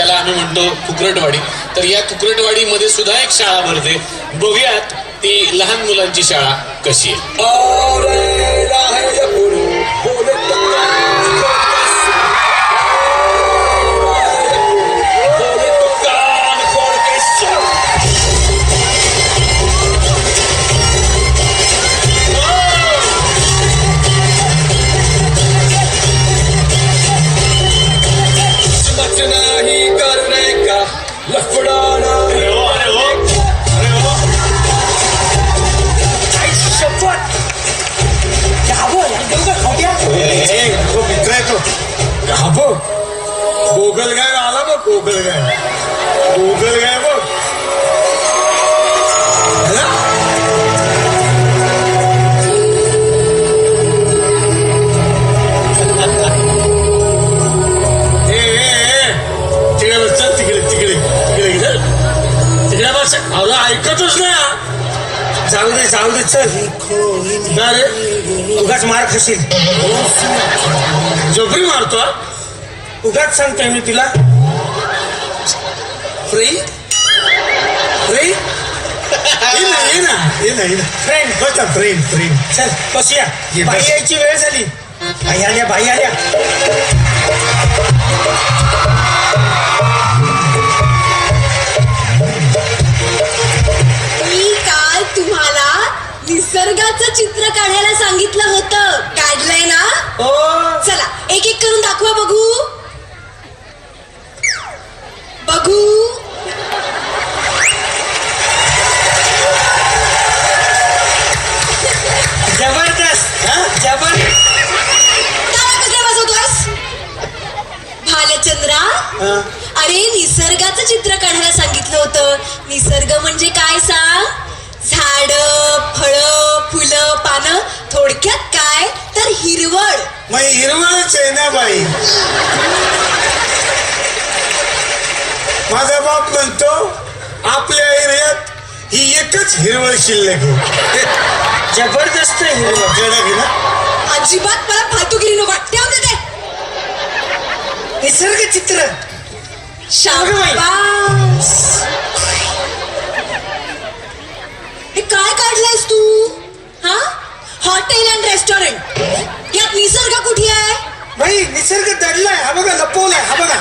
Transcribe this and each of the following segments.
त्याला आम्ही म्हणतो कुकरटवाडी. तर या कुकरटवाडीमध्ये सुद्धा एक शाळा भरते. बघूयात ती लहान मुलांची शाळा कशी आहे. गोगलगाय आला बघ. गोगलगाय बघ. तिकडे बस. अगं ऐकतच ना. जाऊ दे चल. ना रे उगाच मार खाशील. जबरी मारतो. उगाच सांगतोय मी तुला. फ्रेंड चल बसूया. बाई यायची वेळ झाली. बाई आल्या. मी काल तुम्हाला निसर्गाचं चित्र काढायला सांगितलं होतं. काढलंय ना? ओ चला एक एक करून दाखवा बघू. जबरदस्त. टाळ्या कसल्या वाजवतोस? भालचंद्रा, अरे निसर्गाचं चित्र काढायला सांगितलं होतं. निसर्ग म्हणजे काय सांग? झाड, फळं, फुलं, पानं. थोडक्यात काय तर हिरवळ. मग हिरवळच आहे ना बाई. माझा बाप म्हणतो आपल्या एरियात ही एकच हिरवळ शिल्लक आहे. जबरदस्त हिरवळ. अजिबात मला फालतूगिरी नको. ठेवून दे. निसर्ग चित्र. शाबास. हे काय काढलंयस तू? हा, हॉटेल अँड रेस्टॉरंट. यात निसर्ग कुठे आहे? बाई निसर्ग दडलाय. हा बघा, लपवलाय. हा बघा.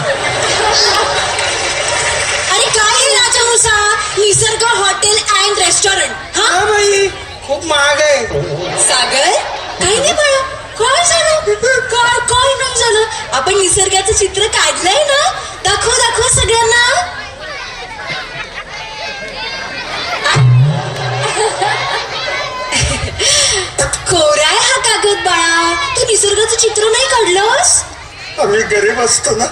अरे काय हे राजहंसा? निसर्ग हॉटेल अँड रेस्टॉरंट. हा बाई खूप महाग आहे. सागर, काही नाही बाळा. काय झालं? काय नाही झालं. आपण निसर्गाचं चित्र काढलंय ना. दाखव सगळ्यांना. कोराय हा कागद बाळा. तू निसर्गाचं चित्र नाही काढलंस? आम्ही गरीब असतो ना.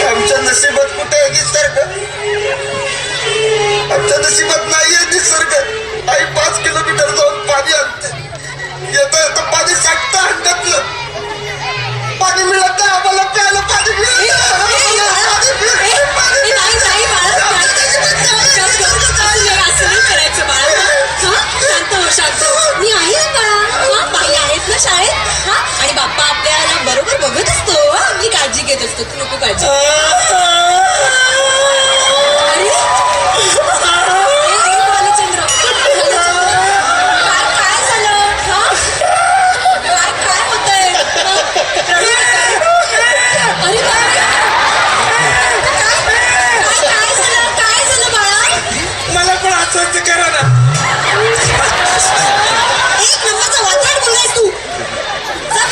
आमच्या नशिबात कुठे आहे निसर्ग? आमच्या नशिबात नाहीये निसर्ग. आई 5 किलोमीटर जाऊन पाणी आणते. येता पाणी साठतं अंड्यातलं. पाणी मिळत नाही आम्हाला. प्यायला पाणी शांत हो. मी आहे ना बाळा. बाई आहेत ना शाळेत. आणि बाप्पा आपल्याला बरोबर बघत असतो. आपली काळजी घेत असतो. तू नको काळजी.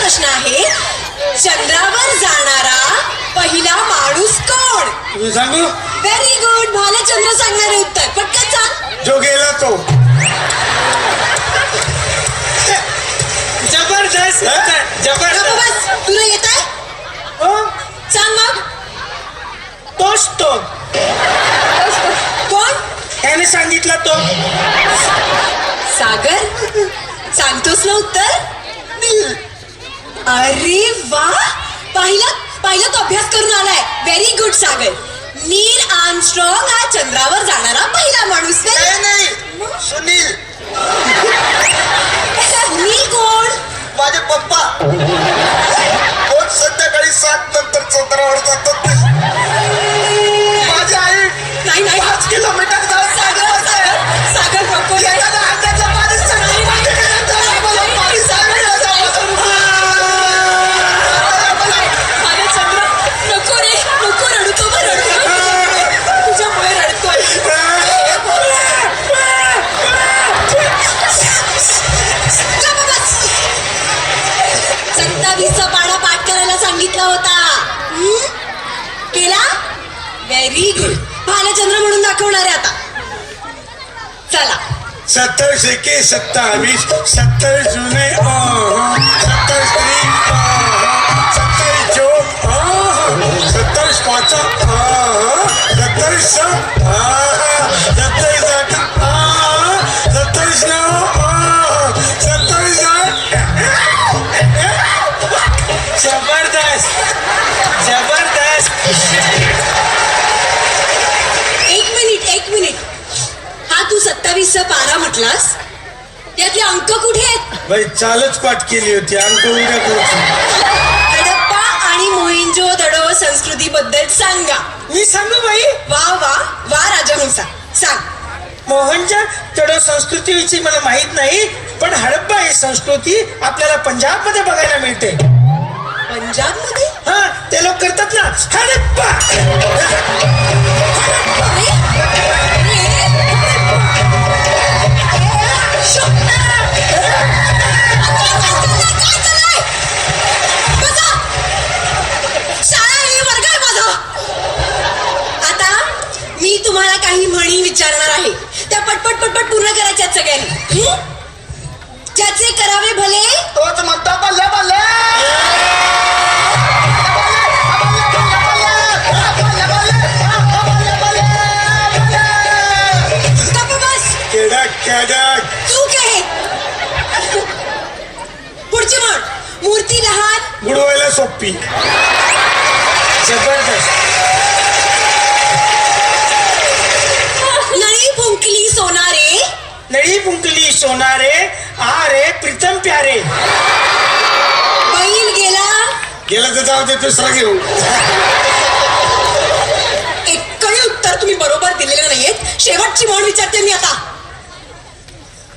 प्रश्न आहे, चंद्रावर जाणारा पहिला माणूस कोण? सांगू. Very good. भालचंद्र सांगणारे उत्तर. पटकन सांग. जो गेला तो. जबरदस्त. बस. तुला येत आहे? सांग मग. तोच तो. कोण? त्याने सांगितलं तो. सागर, सांगतोस ना उत्तर? अरे वा. पहिला तो अभ्यास करून आलाय. व्हेरी गुड सागर. नील आर्मस्ट्रॉंग हा चंद्रावर जाणारा पहिला माणूस. नाही सुनील. सुनील कोण? माझे पप्पा. रोज संध्याकाळी 7 चौतरावर जातात ते. माझी आई नाही नाही 5 किलोमीटर जाऊन सागर सागर सागर नको नाही. एखाद्या अंड्याचं पाणी सांगते. मला पाणी सांगायला माझ्या चंद्र नको रे नको रडतो बरं रडतो तुझ्यामुळे रडतोय 27चा पाढा पाठ करायला सांगितला होता केला व्हेरी गुड भालचंद्र म्हणून दाखवणार आहे आता चला 27 एके 27 27 जुने 27 तीन 27 चौक 27 पाच 27 सहा 27 आठ 27 नऊ 27 जबरदस्त जबरदस्त. एक मिनिट हा तू 27चा पाढा म्हटलास त्यातले अंक कुठे आहेत बाई चालच पाठ केली होती अंक उद्या पोहोचू. हडप्पा आणि मोहिंजो दडो संस्कृती बद्दल सांगा. मी सांगू बाई वा वा वा राजहंसा सांग. मोहनच्या तडो संस्कृतीविषयी मला माहित नाही पण हडप्पा ही संस्कृती आपल्याला पंजाब मध्ये बघायला मिळते. पंजाब मध्ये हा ते लोक करतात ना हडप्पा. आता मी तुम्हाला काही म्हणी विचारणार आहे त्या पटपट पटपट पूर्ण करायच्यात सगळ्यांनी. ज्याचे करावे भले तोच म्हणतो बल्ले बल्ले कडक तू काय पुढची म्हण मूर्ती लहान बुडवायला सोपी. जबरदस्त. नळी फुंकली सोनारे नळी फुंकली सोनारे आरे प्रीतम प्यारे. बैल गेला गेलं तर जाऊ दे दुसरा घेऊ. एकही उत्तर तुम्ही बरोबर दिलेलं नाहीयेत. शेवटची म्हण विचारते मी आता.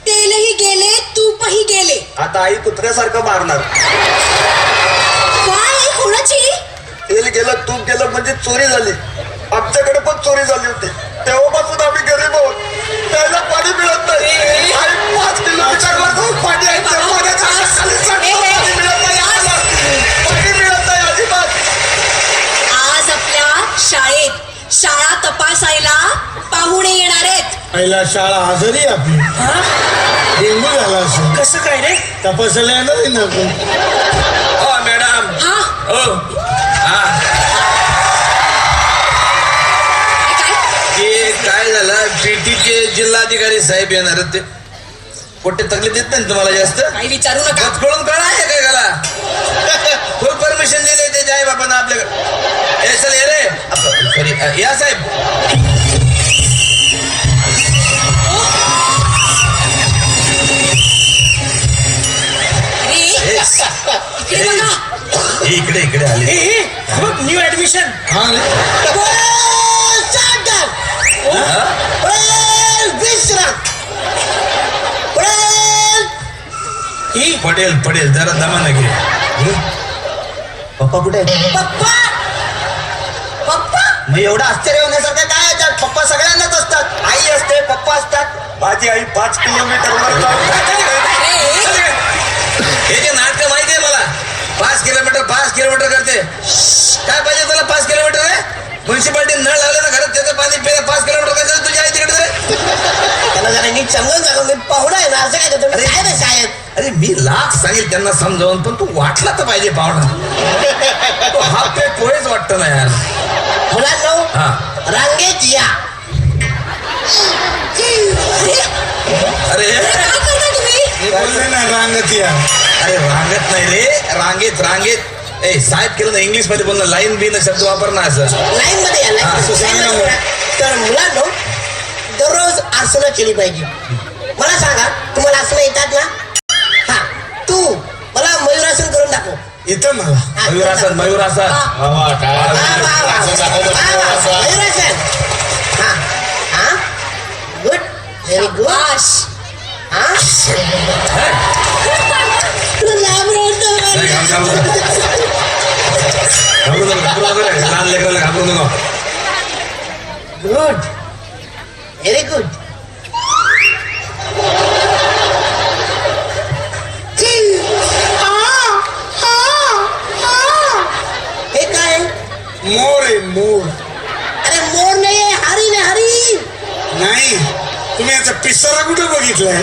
तेलही गेले तूपही गेले. आता आई कुत्र्यासारखं मारणार. काय कोणाची तेल गेलं तूप गेलं म्हणजे चोरी झाली. आमच्याकडे पण चोरी झाली होती तेव्हापासून आम्ही गरीब आहोत. त्याला पाणी मिळत नाही. आई 5 किलोमीटरवर जाऊन पाणी आणते. पाण्याच्या खाली सांडतो. पाणी मिळत नाही आम्हाला. पाणी मिळत नाही अजिबात. आज आपल्या शाळेत शाळा तपासायला पाहुणे येणार आहेत. पहिला शाळा आजारी आपली डेंगू झाला असं. कसं काय रे? तपासायला येणार आहे ना आपण. हो मॅडम हा हो हा काय ते काय झालं पेटीचे जिल्हाधिकारी साहेब येणार आहेत ते कुठे तकलीफ देत नाही ना तुम्हाला जास्त काही विचारू नका. कळून कळा आहे काय त्याला फुल परमिशन दिले ते आई बापांना आपल्याकडे. ए चल ये रे सॉरी या साहेब अरे इकडे बघा. इकडे इकडे आले न्यू ऍडमिशन. हा रे. पडेल पडेल जरा दमाना घे. पप्पा कुठे पप्पा पप्पा मग एवढं आश्चर्य होण्यासारखं काय आहे त्यात? पप्पा सगळ्यांनाच असतात. आई असते पप्पा असतात. माझी आई 5 किलोमीटरवर जाऊन हे जे नाटक माहिती आहे मला 5 किलोमीटर करते. काय पाहिजे तुला 5 किलोमीटर आहे म्युन्सिपाल्टी नळ लावलं ना घरात त्याचं पाणी पिलं 5 किलोमीटर कसं तुझी आई तिकडे रे? त्याला जरा नीट समजून सांगून मी पाहुणा आहे ना असं काय करतो अरे काय रे साहेब. अरे मी लाख सांगेल त्यांना समजावून पण तू वाटला तर पाहिजे पाहुणा. तो हा पेट पोहेच वाटतं ना यार. मुलांनो हा रांगेत या. अरे काय करता तुम्ही. बोलले ना रांगत या. अरे रांगेत नाही रे रांगेत ए साहेब केलं ना इंग्लिश मध्ये बोलणं लाईन बी न शब्द वापर ना असं. लाईन मध्ये या हा, लाईन सांगा मध्ये या. तर मुलांनो दररोज आसनं केली पाहिजे. मला सांगा तुम्हाला आसनं येतात ना. हा तू मला मयुरासन करून दाखव. येतं मला. मयूरासन मयूरासन गुड व्हेरी गुड आश लहान लेकराला घाबरू नको. गुड व्हेरी गुड हे काय मोर आहे मोर. अरे मोर नाही हरिण आहे हरिण नाही तुम्ही याचा पिसारा कुठं बघितलाय?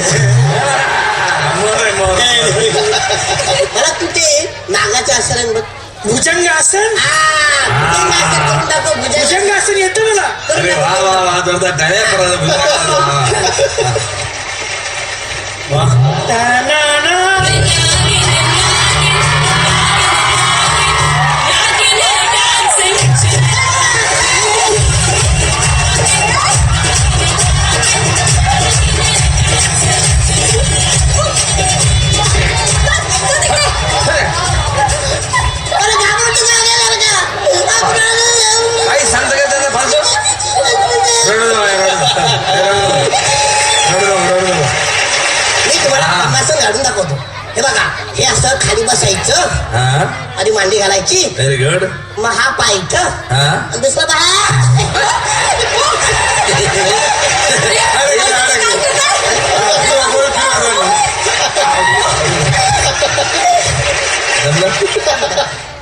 मला तू ते नागाचं आसन बघ भुजंग आसन. भुजंगासन करून दाखव भुजंग आसन येतं मला. अरे वा वा वा जोरदार टाळ्या तानाना. अरे घाबरतो काही सांगता का त्याचा फालतू मी तुम्हाला पद्मासन घालून दाखवतो हे बघा हे असं खाली बसायचं हा आणि मांडी घालायची व्हेरी गुड. मग हा पाय इथं हा आणि दुसरा पाय जमलं?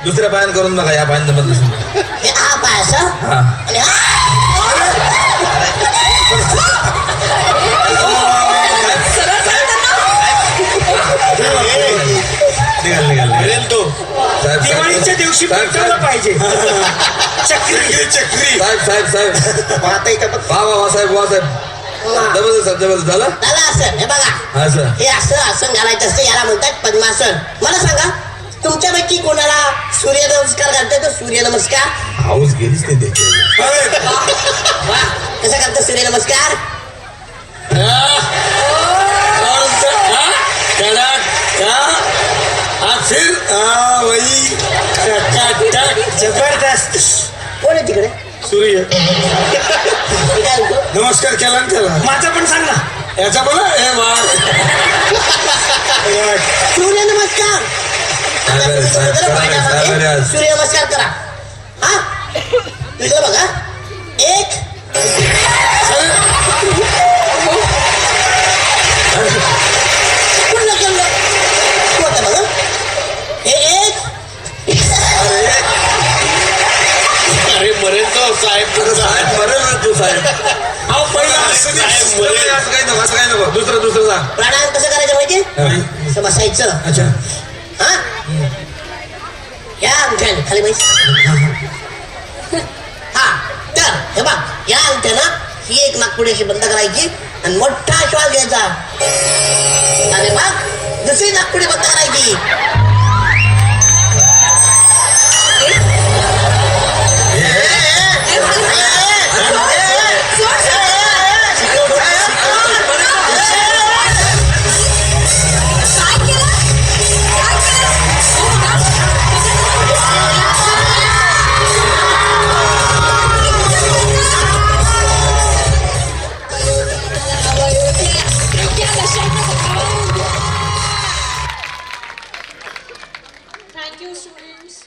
दुसऱ्या पायान करून बघा या पायान जमत नसेल. हे हा पाय असं हा आणि निघाल निघाल निघाल तो साहेब दिवाळीच्या दिवशी पेटवलं पाहिजे. चक्री चक्री साहेब साहेब साहेब आता इथं बघ. वा वा वा साहेब वा साहेब जबरदस्त साहेब जबरदस्त झालं त्याला आसन हे बघा असं हे असं आसन घालायचं असतं याला म्हणतात पद्मासन मला सांगा तुमच्यापैकी कोणाला सूर्यनमस्कार घालतोय तो सूर्यनमस्कार हाऊस गेलीच नाही त्याची. वा कसा करतो सूर्यनमस्कार जबरदस्त. कोण आहे तिकडे सूर्य मी काय म्हणतो नमस्कार केला ना त्याला माझा पण सांग ना. याचा बोला हे वा सूर्यनमस्कार आता तुम्ही साहेब, सगळं साहेब, पाण्यामध्ये साहेब, सूर्यनमस्कार करा हा इकडे बघा एक पूर्ण केलं तू आता बघा हे एक अरे मरेल तो साहेब साहेब मरेल ना तू साहेब. अहो पहिला असं नाही, असं मरेल. काही नको असं काही नको दुसरं दुसरं सांग. प्राणायाम कसं करायचं माहिती असं बसायचं अच्छा हा या अंगठ्याने खाली बैस हा तर हे बघ या अंगठ्यानं ही एक नागपुडी अशी बंद करायची आणि मोठा श्वास घ्यायचा आणि मग दुसरी नागपुडी बंद करायची Thank you, students.